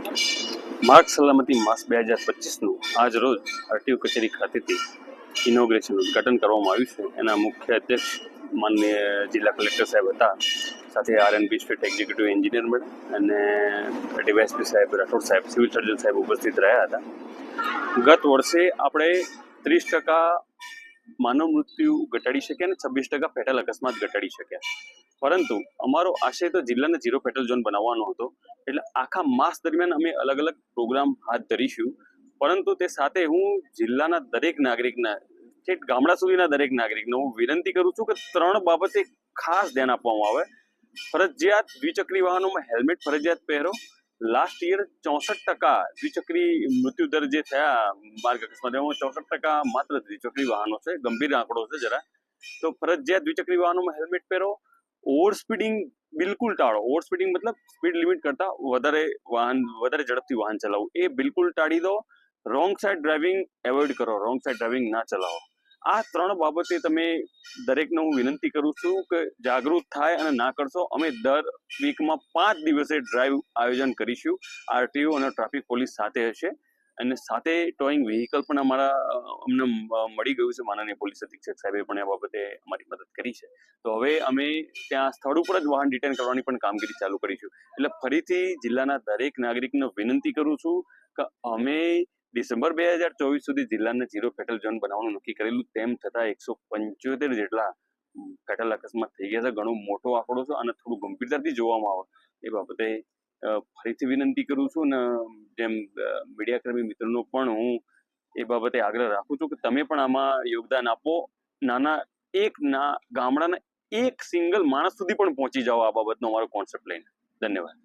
માર્ગ સલામતી માસ 2025નું આજ રોજ આરટીઓ કચેરી ખાતેથી ઇનોગ્રેશન ઉદ્ઘાટન કરવામાં આવ્યું છે. એના મુખ્ય અધ્યક્ષ માનનીય જિલ્લા કલેક્ટર સાહેબ હતા, સાથે RNB state executive engineer madam અને ડીવાયએસપી સાહેબ, રાઠોડ સાહેબ, સિવિલ સર્જન સાહેબ ઉપસ્થિત રહ્યા હતા. ગત વર્ષે આપણે 30% માનવ મૃત્યુ ઘટાડી શક્યા અને 26% ફેટલ અકસ્માત ઘટાડી શક્યા. પરંતુ અમારો આશય તો જિલ્લાને ઝીરો ફેટલ ઝોન બનાવવાનો હતો. એટલે આખા માસ દરમિયાન અમે અલગ અલગ પ્રોગ્રામ હાથ ધરીશું. પરંતુ તે સાથે હું જિલ્લાના દરેક નાગરિકના, છેક ગામડા સુધીના દરેક નાગરિકને હું વિનંતી કરું છું કે 3 બાબતે ખાસ ધ્યાન આપવામાં આવે. ફરજિયાત દ્વિચક્રી વાહનોમાં હેલ્મેટ ફરજિયાત પહેરો. લાસ્ટ યર 64% દ્વિચક્રી મૃત્યુ દર જે થયા માર્ગ અકસ્માતમાં, 64% માત્ર દ્વિચક્રી વાહનો છે. ગંભીર આંકડો છે જરા. તો ફરજિયાત દ્વિચક્રી વાહનોમાં હેલ્મેટ પહેરો. ઓવર સ્પીડિંગ બિલકુલ ટાળો. ઓવર સ્પીડિંગ મતલબ સ્પીડ લિમિટ કરતા વધારે ઝડપથી વાહન ચલાવવું એ બિલકુલ ટાળી દો. રોંગ સાઈડ ડ્રાઇવિંગ એવોઇડ કરો. રોંગ સાઈડ ડ્રાઇવિંગ ના ચલાવો. આ 3 બાબતે તમે દરેકને હું વિનંતી કરું છું કે જાગૃત થાય અને ના કરશો. અમે દર વીકમાં 5 દિવસે ડ્રાઈવ આયોજન કરીશું. આરટીઓ અને ટ્રાફિક પોલીસ સાથે હશે અને સાથે ટોઈંગ વ્હીકલ પણ અમને મળી ગયું છે. માનનીય પોલીસ અધિક્ષક સાહેબે પણ આ બાબતે અમારી મદદ કરી છે. તો હવે અમે ત્યાં સ્થળ ઉપર જ વાહન ડિટેન કરવાની પણ કામગીરી ચાલુ કરીશું. એટલે ફરીથી જિલ્લાના દરેક નાગરિકને વિનંતી કરું છું કે અમે ડિસેમ્બર 2024 સુધી જિલ્લાને ઝીરો ફેટલ ઝોન બનાવવાનું નક્કી કરેલું. તેમ છતાં 175 જેટલા ફેટલ અકસ્માત થઈ ગયા છે. ઘણો મોટો આંકડો છે અને થોડું ગંભીરતાથી જોવામાં આવે એ બાબતે ફરીથી વિનંતી કરું છું. અને જેમ મીડિયાકર્મી મિત્રોનો પણ હું એ બાબતે આગ્રહ રાખું છું કે તમે પણ આમાં યોગદાન આપો. ગામડાના એક સિંગલ માણસ સુધી પણ પહોંચી જાઓ આ બાબતનો અમારો કોન્સેપ્ટ લઈને. ધન્યવાદ.